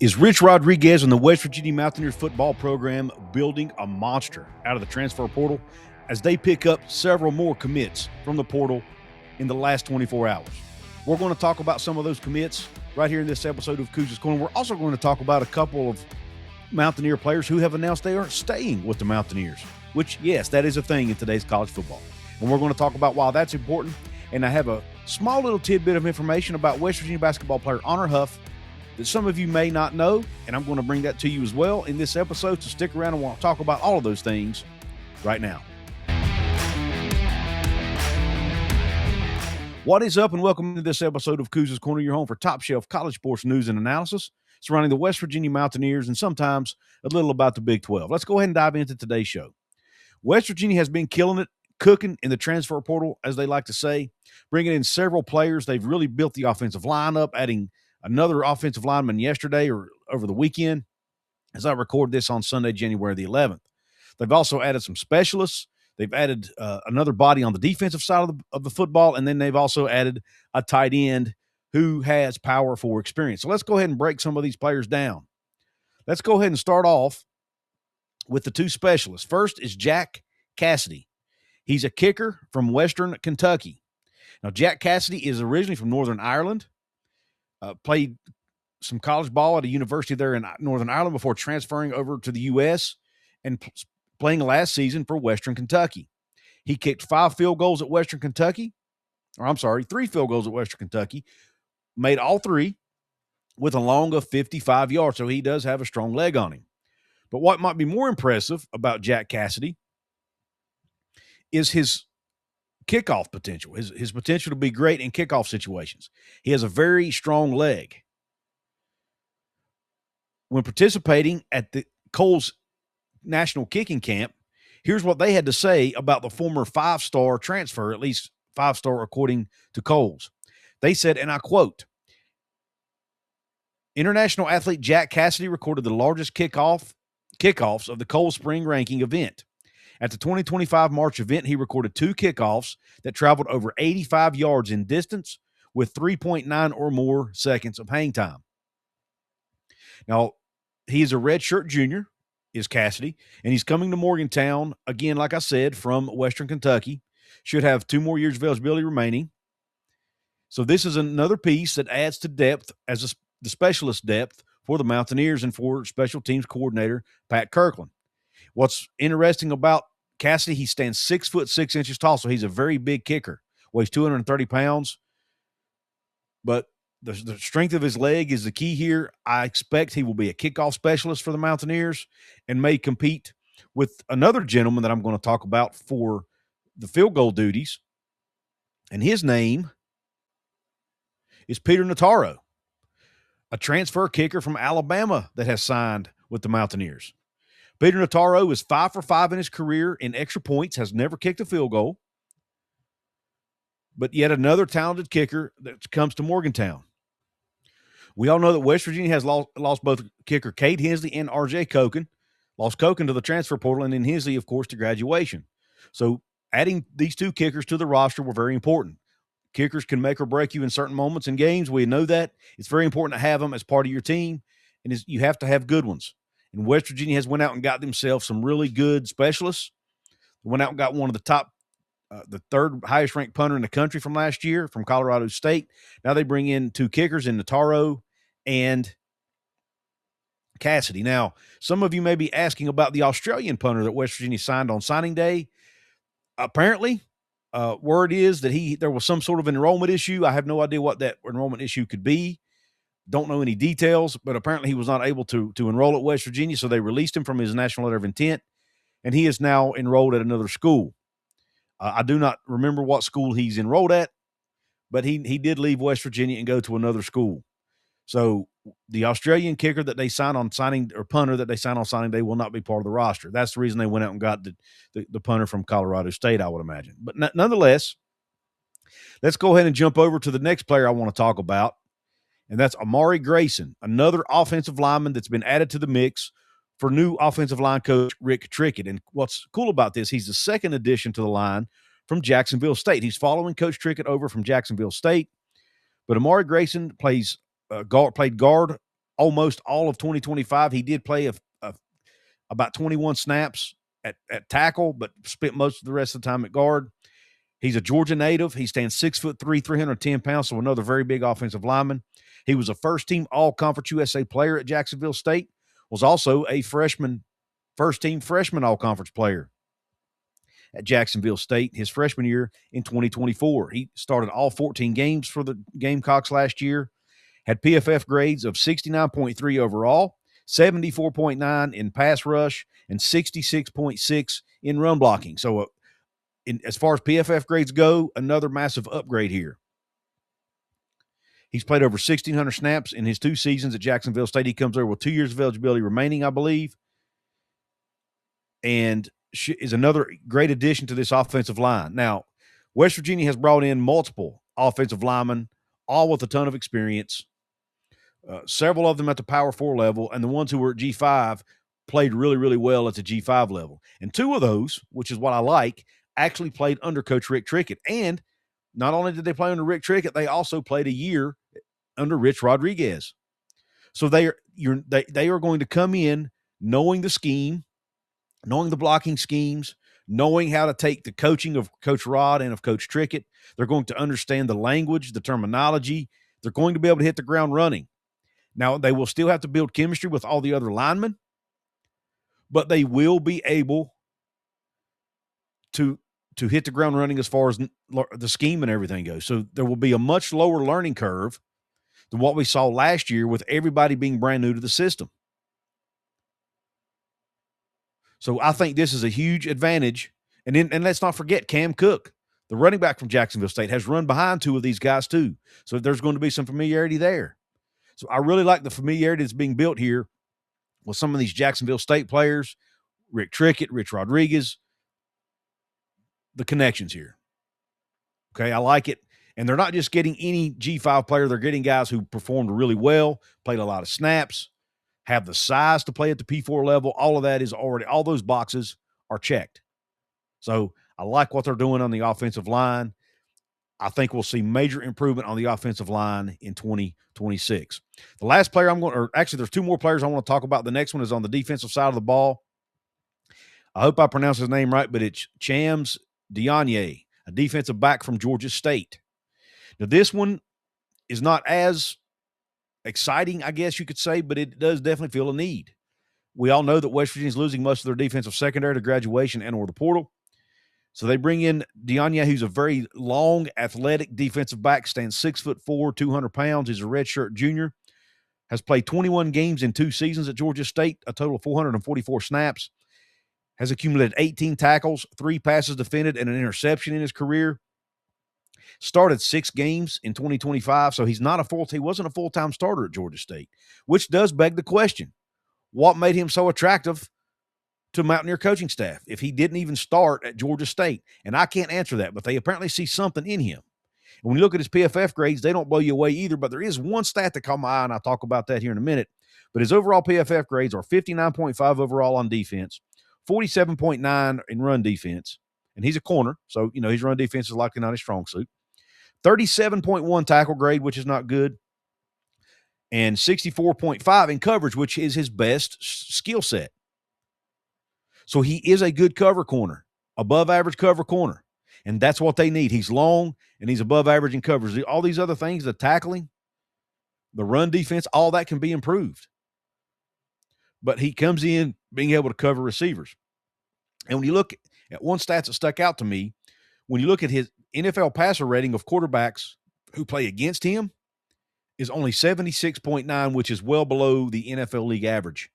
Is Rich Rodriguez and the West Virginia Mountaineers football program building a monster out of the transfer portal as they pick up several more commits from the portal in the last 24 hours? We're going to talk about some of those commits right here in this episode of Couz's Corner. We're also going to talk about a couple of Mountaineer players who have announced they are staying with the Mountaineers, which, yes, that is a thing in today's college football. And we're going to talk about why that's important. And I have a small little tidbit of information about West Virginia basketball player Amare Huff that some of you may not know, and I'm going to bring that to you as well in this episode, so stick around and we'll talk about all of those things right now. What is up, and welcome to this episode of Couz's Corner, your home for top-shelf college sports news and analysis surrounding the West Virginia Mountaineers and sometimes a little about the Big 12. Let's go ahead and dive into today's show. West Virginia has been killing it, cooking in the transfer portal, as they like to say, bringing in several players. They've really built the offensive lineup, adding another offensive lineman yesterday or over the weekend as I record this on Sunday, January the 11th. They've also added some specialists. They've added another body on the defensive side of the football, and then they've also added a tight end who has power for experience. So let's go ahead and break some of these players down. Let's go ahead and start off with the two specialists. First is Jack Cassidy. He's a kicker from Western Kentucky. Now, Jack Cassidy is originally from Northern Ireland. Played some college ball at a university there in Northern Ireland before transferring over to the U.S. and playing last season for Western Kentucky. He kicked 3 field goals at Western Kentucky, made all 3 with a long of 55 yards, so he does have a strong leg on him. But what might be more impressive about Jack Cassidy is his kickoff potential, his potential to be great in kickoff situations. He has a very strong leg. When participating at the Couz National Kicking Camp, here's what they had to say about the former 5-star transfer, at least 5-star according to Couz. They said, and I quote, "International athlete Jack Cassidy recorded the largest kickoffs of the Cold Spring ranking event. At the 2025 March event, he recorded 2 kickoffs that traveled over 85 yards in distance with 3.9 or more seconds of hang time." Now, he is a redshirt junior, is Cassidy, and he's coming to Morgantown, again, like I said, from Western Kentucky. Should have 2 more years of eligibility remaining. So this is another piece that adds to depth as the specialist depth for the Mountaineers and for special teams coordinator Pat Kirkland. What's interesting about Cassidy, he stands 6 foot 6 inches tall, so he's a very big kicker. Weighs 230 pounds. But the strength of his leg is the key here. I expect he will be a kickoff specialist for the Mountaineers and may compete with another gentleman that I'm going to talk about for the field goal duties. And his name is Peter Notaro, a transfer kicker from Alabama that has signed with the Mountaineers. Peter Notaro is 5 for 5 in his career in extra points, has never kicked a field goal, but yet another talented kicker that comes to Morgantown. We all know that West Virginia has lost both kicker Cade Hensley and R.J. Koken. Lost Koken to the transfer portal, and then Hensley, of course, to graduation. So adding these 2 kickers to the roster were very important. Kickers can make or break you in certain moments in games. We know that. It's very important to have them as part of your team, and you have to have good ones. And West Virginia has went out and got themselves some really good specialists. Went out and got one of the top, the 3rd highest ranked punter in the country from last year from Colorado State. Now they bring in 2 kickers in Notaro and Cassidy. Now, some of you may be asking about the Australian punter that West Virginia signed on signing day. Apparently, word is that there was some sort of enrollment issue. I have no idea what that enrollment issue could be. Don't know any details, but apparently he was not able to enroll at West Virginia, so they released him from his national letter of intent, and he is now enrolled at another school. I do not remember what school he's enrolled at, but he did leave West Virginia and go to another school. So the Australian kicker that they signed on signing, or punter that they signed on signing day, will not be part of the roster. That's the reason they went out and got the punter from Colorado State, I would imagine. But nonetheless, let's go ahead and jump over to the next player I want to talk about. And that's Amare Grayson, another offensive lineman that's been added to the mix for new offensive line coach Rick Trickett. And what's cool about this, he's the 2nd addition to the line from Jacksonville State. He's following Coach Trickett over from Jacksonville State. But Amare Grayson played guard almost all of 2025. He did play about 21 snaps at tackle, but spent most of the rest of the time at guard. He's a Georgia native. He stands 6'3", 310 pounds, so another very big offensive lineman. He was a first-team All-Conference USA player at Jacksonville State, was also a first-team freshman All-Conference player at Jacksonville State his freshman year in 2024. He started all 14 games for the Gamecocks last year, had PFF grades of 69.3 overall, 74.9 in pass rush, and 66.6 in run blocking. So as far as PFF grades go, another massive upgrade here. He's played over 1,600 snaps in his 2 seasons at Jacksonville State. He comes over with 2 years of eligibility remaining, I believe, and is another great addition to this offensive line. Now, West Virginia has brought in multiple offensive linemen, all with a ton of experience, several of them at the Power 4 level, and the ones who were at G5 played really, really well at the G5 level. And 2 of those, which is what I like, actually played under Coach Rick Trickett. And not only did they play under Rick Trickett, they also played a year under Rich Rodriguez. So they are going to come in knowing the scheme, knowing the blocking schemes, knowing how to take the coaching of Coach Rod and of Coach Trickett. They're going to understand the language, the terminology. They're going to be able to hit the ground running. Now, they will still have to build chemistry with all the other linemen, but they will be able to hit the ground running as far as the scheme and everything goes. So there will be a much lower learning curve than what we saw last year with everybody being brand new to the system. So I think this is a huge advantage. And let's not forget Cam Cook, the running back from Jacksonville State, has run behind 2 of these guys too. So there's going to be some familiarity there. So I really like the familiarity that's being built here with some of these Jacksonville State players, Rick Trickett, Rich Rodriguez, the connections here. Okay, I like it. And they're not just getting any G5 player. They're getting guys who performed really well, played a lot of snaps, have the size to play at the P4 level. All of that is already, all those boxes are checked. So I like what they're doing on the offensive line. I think we'll see major improvement on the offensive line in 2026. The last player there's 2 more players I want to talk about. The next one is on the defensive side of the ball. I hope I pronounce his name right, but it's Chams Diagne, a defensive back from Georgia State. Now, this one is not as exciting, I guess you could say, but it does definitely feel a need. We all know that West Virginia is losing most of their defensive secondary to graduation and or the portal. So they bring in Diagne, who's a very long, athletic defensive back, stands 6'4", 200 pounds. He's a redshirt junior, has played 21 games in 2 seasons at Georgia State, a total of 444 snaps, has accumulated 18 tackles, 3 passes defended, and an interception in his career. Started 6 games in 2025, so he wasn't a full-time starter at Georgia State, which does beg the question, what made him so attractive to Mountaineer coaching staff if he didn't even start at Georgia State? And I can't answer that, but they apparently see something in him. And when you look at his PFF grades, they don't blow you away either, but there is one stat that caught my eye, and I'll talk about that here in a minute. But his overall PFF grades are 59.5 overall on defense, 47.9 in run defense, and he's a corner, so, his run defense is likely not his strong suit. 37.1 tackle grade, which is not good, and 64.5 in coverage, which is his best skill set. So he is a good cover corner, above average cover corner, and that's what they need. He's long, and he's above average in coverage. All these other things, the tackling, the run defense, all that can be improved. But he comes in being able to cover receivers. And when you look at one stat that stuck out to me, when you look at his NFL passer rating of quarterbacks who play against him, is only 76.9, which is well below the NFL league average.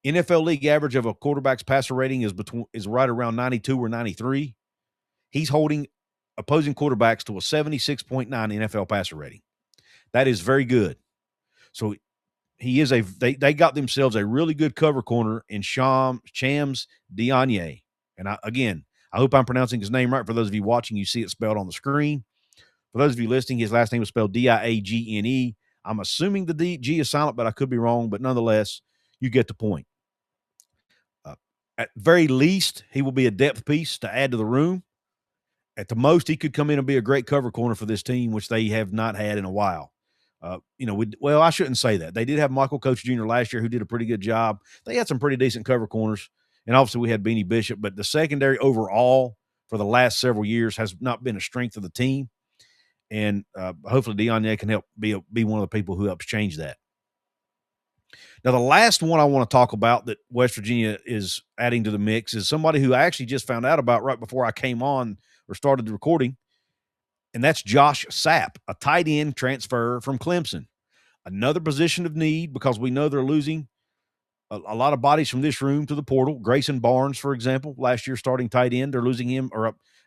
NFL league average of a quarterback's passer rating is right around 92 or 93. He's holding opposing quarterbacks to a 76.9 NFL passer rating. That is very good. So they got themselves a really good cover corner in Chams Diagne. And I hope I'm pronouncing his name right. For those of you watching, you see it spelled on the screen. For those of you listening, his last name is spelled Diagne. I'm assuming the G is silent, but I could be wrong. But nonetheless, you get the point. At very least, he will be a depth piece to add to the room. At the most, he could come in and be a great cover corner for this team, which they have not had in a while. I shouldn't say that. They did have Michael Coach Jr. last year who did a pretty good job. They had some pretty decent cover corners, and obviously we had Beanie Bishop, but the secondary overall for the last several years has not been a strength of the team, and hopefully Diagne can help be one of the people who helps change that. Now, the last one I want to talk about that West Virginia is adding to the mix is somebody who I actually just found out about right before I came on or started the recording, and that's Josh Sapp, a tight end transfer from Clemson. Another position of need because we know they're losing a lot of bodies from this room to the portal. Grayson Barnes, for example, last year starting tight end, they're losing him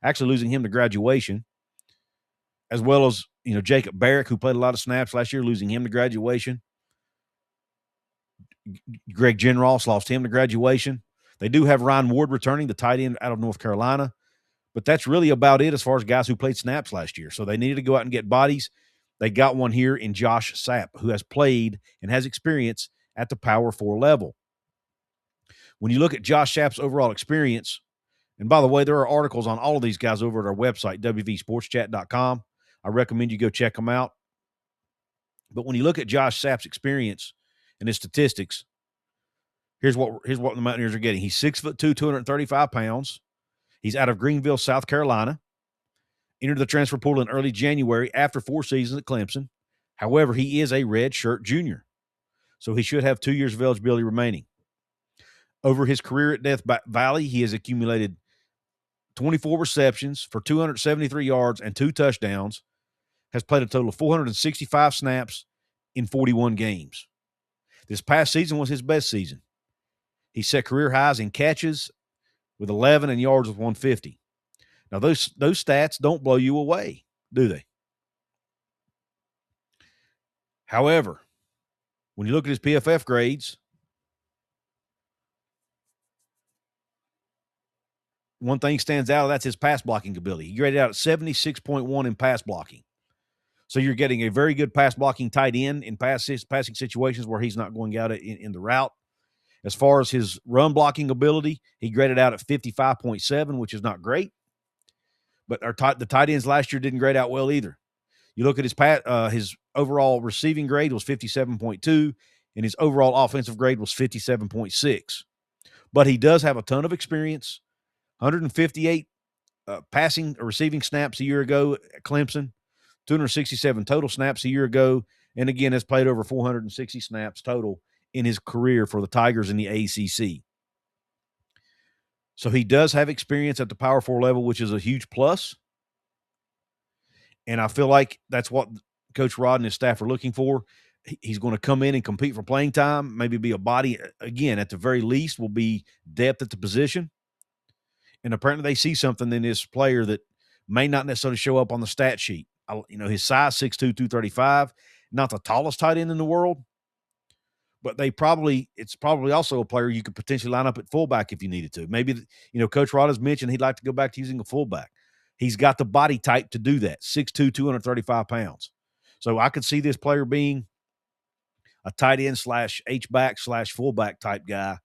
actually losing him to graduation, as well as Jacob Barrick, who played a lot of snaps last year, losing him to graduation. Greg Genross lost him to graduation. They do have Ryan Ward returning, the tight end out of North Carolina, but that's really about it as far as guys who played snaps last year. So they needed to go out and get bodies. They got one here in Josh Sapp, who has played and has experience at the Power 4 level. When you look at Josh Sapp's overall experience, and by the way, there are articles on all of these guys over at our website, wvsportschat.com. I recommend you go check them out. But when you look at Josh Sapp's experience and his statistics, here's what the Mountaineers are getting. He's 6'2", 235 pounds. He's out of Greenville, South Carolina. Entered the transfer portal in early January after 4 seasons at Clemson. However, he is a redshirt junior, so he should have 2 years of eligibility remaining. Over his career at Death Valley, he has accumulated 24 receptions for 273 yards and 2 touchdowns, has played a total of 465 snaps in 41 games. This past season was his best season. He set career highs in catches with 11 and yards with 150. Now, those stats don't blow you away, do they? However, when you look at his PFF grades, one thing stands out, that's his pass blocking ability. He graded out at 76.1 in pass blocking. So you're getting a very good pass blocking tight end in passing situations where he's not going out in the route. As far as his run blocking ability, he graded out at 55.7, which is not great. But the tight ends last year didn't grade out well either. You look at his overall receiving grade was 57.2, and his overall offensive grade was 57.6. But he does have a ton of experience, 158 passing or receiving snaps a year ago at Clemson, 267 total snaps a year ago, and again has played over 460 snaps total in his career for the Tigers in the ACC. So he does have experience at the Power 4 level, which is a huge plus. And I feel like that's what Coach Rod and his staff are looking for. He's going to come in and compete for playing time, maybe be a body. Again, at the very least, will be depth at the position. And apparently they see something in this player that may not necessarily show up on the stat sheet. His size, 6'2", 235, not the tallest tight end in the world, but it's probably also a player you could potentially line up at fullback if you needed to. Maybe, Coach Rod has mentioned he'd like to go back to using a fullback. He's got the body type to do that, 6'2", 235 pounds. So I could see this player being a tight end / H-back / fullback type guy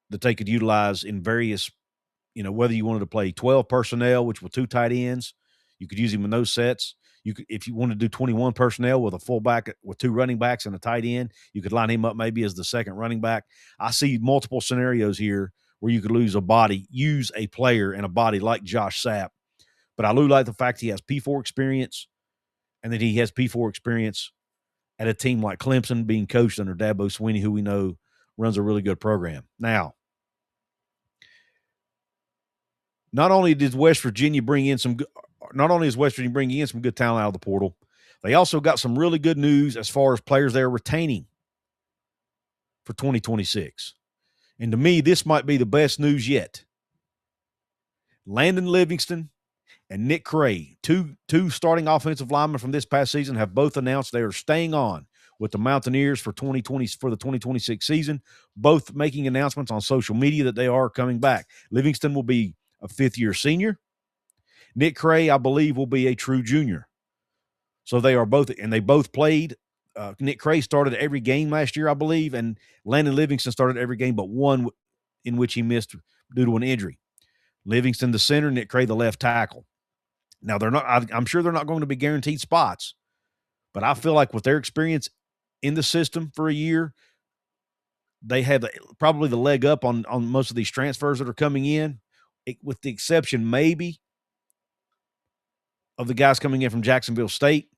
that they could utilize in various, whether you wanted to play 12 personnel, which were 2 tight ends, you could use him in those sets. If you wanted to do 21 personnel with a fullback with 2 running backs and a tight end, you could line him up maybe as the second running back. I see multiple scenarios here where you could use a player and a body like Josh Sapp. But I do like the fact he has P4 experience and that he has P4 experience at a team like Clemson being coached under Dabo Swinney, who we know runs a really good program. Now, not only is West Virginia bringing in some good talent out of the portal, they also got some really good news as far as players they're retaining for 2026. And to me, this might be the best news yet. Landon Livingston and Nick Cray, two starting offensive linemen from this past season, have both announced they are staying on with the Mountaineers for the 2026 season, both making announcements on social media that they are coming back. Livingston will be a 5th-year senior. Nick Cray, I believe, will be a true junior. So they both played. Nick Cray started every game last year, I believe, and Landon Livingston started every game but one in which he missed due to an injury. Livingston the center, Nick Cray the left tackle. Now I'm sure they're not going to be guaranteed spots, But I feel like with their experience in the system for a year, they have probably the leg up on most of these transfers that are coming in, with the exception maybe of the guys coming in from Jacksonville State.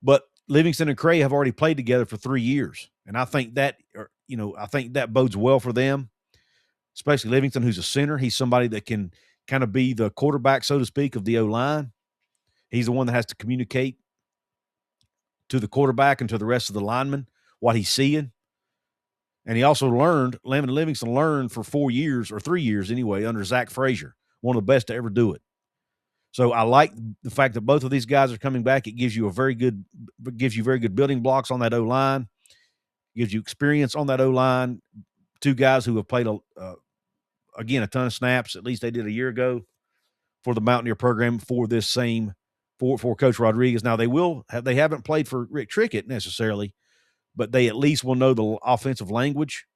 But Livingston and Cray have already played together for 3 years, and I think that bodes well for them, especially Livingston, who's a center. He's somebody that can kind of be the quarterback, so to speak, of the O-line. He's the one that has to communicate to the quarterback and to the rest of the linemen what he's seeing. And he also Livingston learned for 4 years, or 3 years anyway, under Zach Frazier, one of the best to ever do it. So I like the fact that both of these guys are coming back. It gives you very good building blocks on that O-line. Gives you experience on that O-line. 2 guys who have played, again, a ton of snaps, at least they did a year ago, for the Mountaineer program for this same for Coach Rodriguez. Now they haven't played for Rick Trickett necessarily, but they at least will know the offensive language,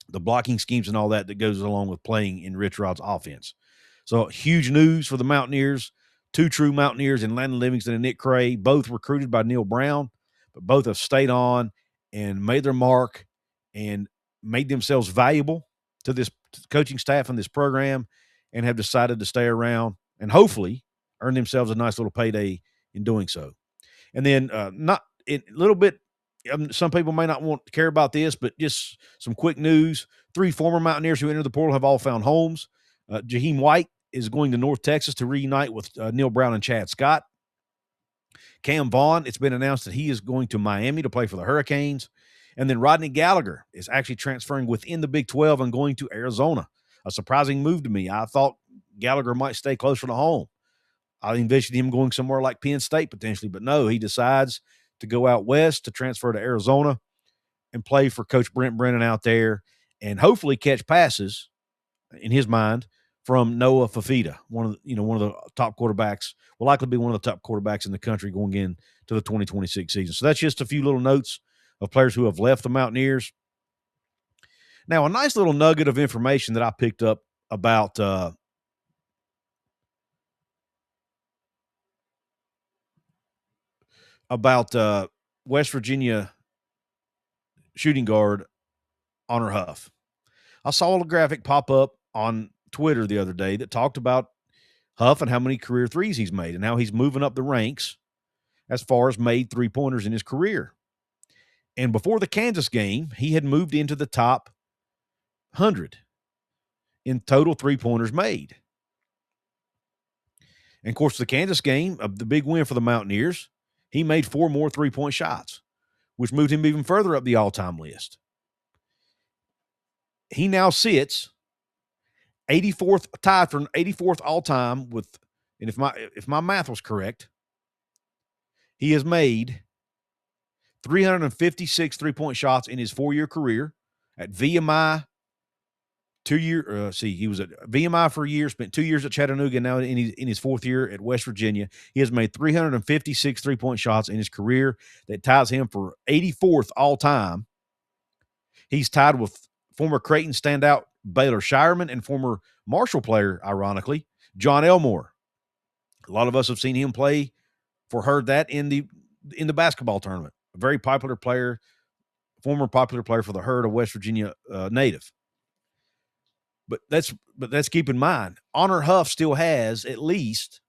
the blocking schemes, and all that goes along with playing in Rich Rod's offense. So huge news for the Mountaineers. 2 true Mountaineers in Landon Livingston and Nick Cray, both recruited by Neil Brown, but both have stayed on and made their mark and made themselves valuable to this coaching staff and this program, and have decided to stay around and hopefully earn themselves a nice little payday in doing so. And then some people may not want to care about this, but just some quick news. 3 former Mountaineers who entered the portal have all found homes. Jaheim White is going to North Texas to reunite with Neil Brown and Chad Scott. Cam Vaughn, it's been announced that he is going to Miami to play for the Hurricanes. And then Rodney Gallagher is actually transferring within the Big 12 and going to Arizona. A surprising move to me. I thought Gallagher might stay closer to home. I envisioned him going somewhere like Penn State potentially, but no, he decides to go out west to transfer to Arizona and play for Coach Brent Brennan out there, and hopefully catch passes, in his mind, from Noah Fafita, one of the top quarterbacks, will likely be one of the top quarterbacks in the country going into the 2026 season. So that's just a few little notes of players who have left the Mountaineers. Now, a nice little nugget of information that I picked up about West Virginia shooting guard Honor Huff. I saw a graphic pop up on Twitter the other day that talked about Huff and how many career threes he's made and how he's moving up the ranks as far as made three-pointers in his career. And before the Kansas game, he had moved into the top 100 in total three-pointers made. And, of course, the Kansas game, the big win for the Mountaineers, he made 4 more three-point shots, which moved him even further up the all-time list. He now sits 84th, tied for 84th all-time with, and if my math was correct, he has made 356 three-point shots in his 4-year career at VMI. He was at VMI for a year, spent 2 years at Chattanooga, and now in his 4th year at West Virginia. He has made 356 three-point shots in his career. That ties him for 84th all-time. He's tied with former Creighton standout Baylor Shireman and former Marshall player, ironically, John Elmore. A lot of us have seen him play for Herd that in the basketball tournament. A very popular player, former popular player for the Herd, a West Virginia native. But let's keep in mind, Honor Huff still has at least,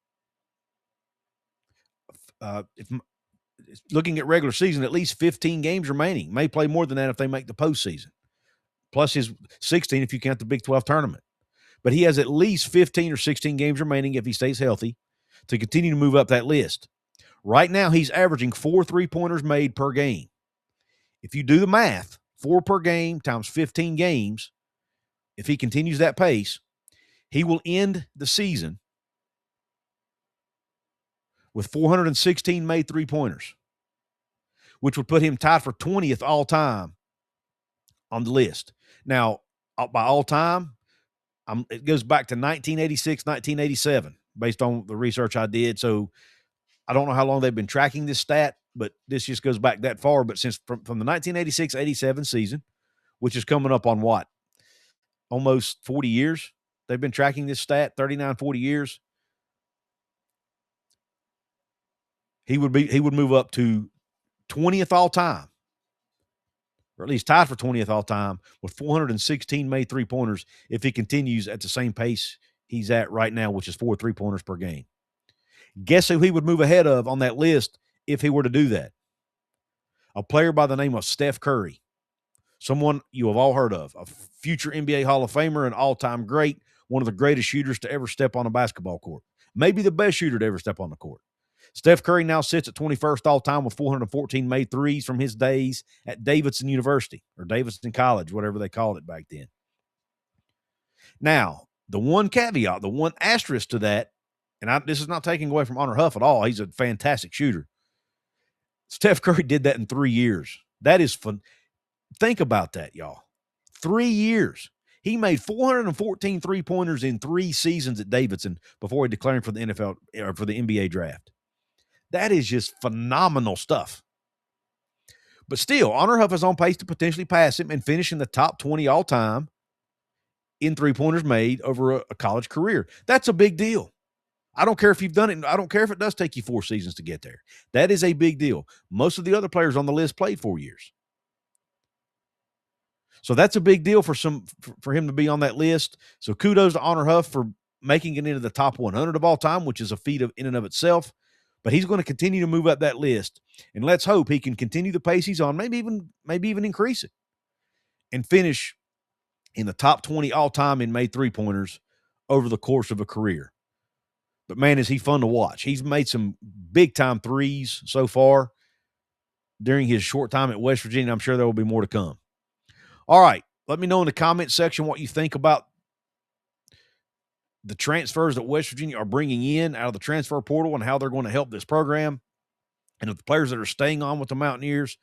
looking at regular season, at least 15 games remaining. May play more than that if they make the postseason, plus his 16 if you count the Big 12 tournament. But he has at least 15 or 16 games remaining if he stays healthy to continue to move up that list. Right now, he's averaging 4 three-pointers made per game. If you do the math, 4 per game times 15 games, if he continues that pace, he will end the season with 416 made three-pointers, which would put him tied for 20th all-time on the list. Now, by all-time, it goes back to 1986, 1987, based on the research I did. So I don't know how long they've been tracking this stat, but this just goes back that far. But since from the 1986-87 season, which is coming up on what? Almost 40 years. They've been tracking this stat, 39, 40 years. he would move up to 20th all time, or at least tied for 20th all time with 416 made three-pointers if he continues at the same pace he's at right now, which is 4 3-pointers per game. Guess who he would move ahead of on that list if he were to do that? A player by the name of Steph Curry, someone you have all heard of, a future NBA Hall of Famer, an all-time great, one of the greatest shooters to ever step on a basketball court, maybe the best shooter to ever step on the court. Steph Curry now sits at 21st all-time with 414 made threes from his days at Davidson University, or Davidson College, whatever they called it back then. Now, the one caveat, the one asterisk to that, and this is not taking away from Honor Huff at all. He's a fantastic shooter. Steph Curry did that in 3 years. That is fun. Think about that, y'all. 3 years. He made 414 three-pointers in 3 seasons at Davidson before he declared for the NFL or for the NBA draft. That is just phenomenal stuff. But still, Honor Huff is on pace to potentially pass him and finish in the top 20 all-time in three-pointers made over a college career. That's a big deal. I don't care if you've done it. I don't care if it does take you 4 seasons to get there. That is a big deal. Most of the other players on the list played 4 years. So that's a big deal for him to be on that list. So kudos to Honor Huff for making it into the top 100 of all time, which is a feat in and of itself. But he's going to continue to move up that list, and let's hope he can continue the pace he's on, maybe even increase it, and finish in the top 20 all time in made three-pointers over the course of a career. But man, is he fun to watch. He's made some big-time threes so far during his short time at West Virginia. I'm sure there will be more to come. All right, let me know in the comment section what you think about the transfers that West Virginia are bringing in out of the transfer portal and how they're going to help this program. And of the players that are staying on with the Mountaineers,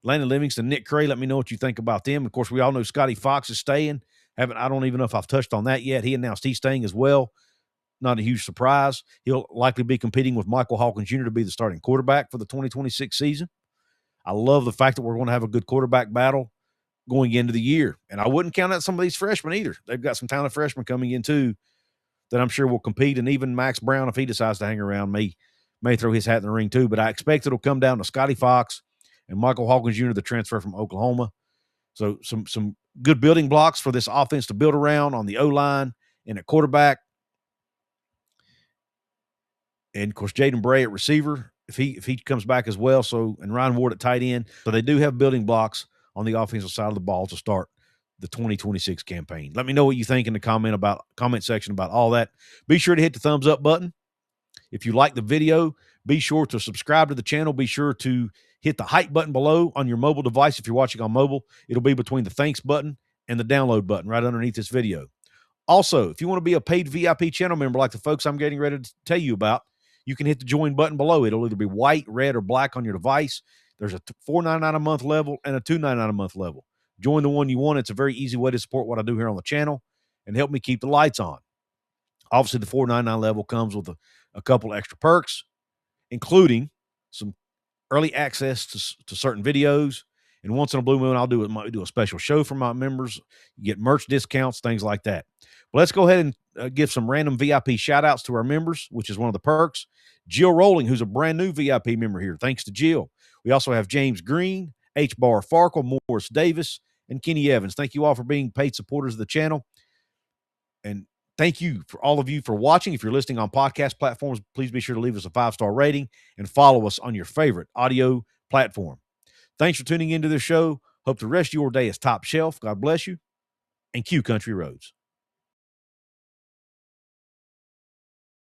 Landon Livingston, Nick Cray, let me know what you think about them. Of course, we all know Scotty Fox is staying. I don't even know if I've touched on that yet. He announced he's staying as well. Not a huge surprise. He'll likely be competing with Michael Hawkins Jr. to be the starting quarterback for the 2026 season. I love the fact that we're going to have a good quarterback battle going into the year. And I wouldn't count out some of these freshmen either. They've got some talented freshmen coming in too that I'm sure will compete. And even Max Brown, if he decides to hang around, may throw his hat in the ring too. But I expect it'll come down to Scotty Fox and Michael Hawkins Jr., the transfer from Oklahoma. So some good building blocks for this offense to build around on the O-line and at quarterback. And, of course, Jaden Bray at receiver, if he comes back as well, and Ryan Ward at tight end. So they do have building blocks on the offensive side of the ball to start the 2026 campaign. Let me know what you think in the comment section about all that. Be sure to hit the thumbs up button. If you like the video, be sure to subscribe to the channel. Be sure to hit the hype button below on your mobile device. If you're watching on mobile, it'll be between the thanks button and the download button right underneath this video. Also, if you want to be a paid VIP channel member like the folks I'm getting ready to tell you about, you can hit the join button below. It'll either be white, red, or black on your device. There's a $4.99 a month level and a $2.99 a month level. Join the one you want. It's a very easy way to support what I do here on the channel and help me keep the lights on. Obviously, the $4.99 level comes with a couple extra perks, including some early access to certain videos. And once in a blue moon, I'll do a special show for my members. You get merch discounts, things like that. Well, let's go ahead and give some random VIP shout-outs to our members, which is one of the perks. Jill Rowling, who's a brand new VIP member here. Thanks to Jill. We also have James Green, H. Bar Farkle, Morris Davis, and Kenny Evans. Thank you all for being paid supporters of the channel. And thank you for all of you for watching. If you're listening on podcast platforms, please be sure to leave us a 5-star rating and follow us on your favorite audio platform. Thanks for tuning into this show. Hope the rest of your day is top shelf. God bless you, and cue Country Roads.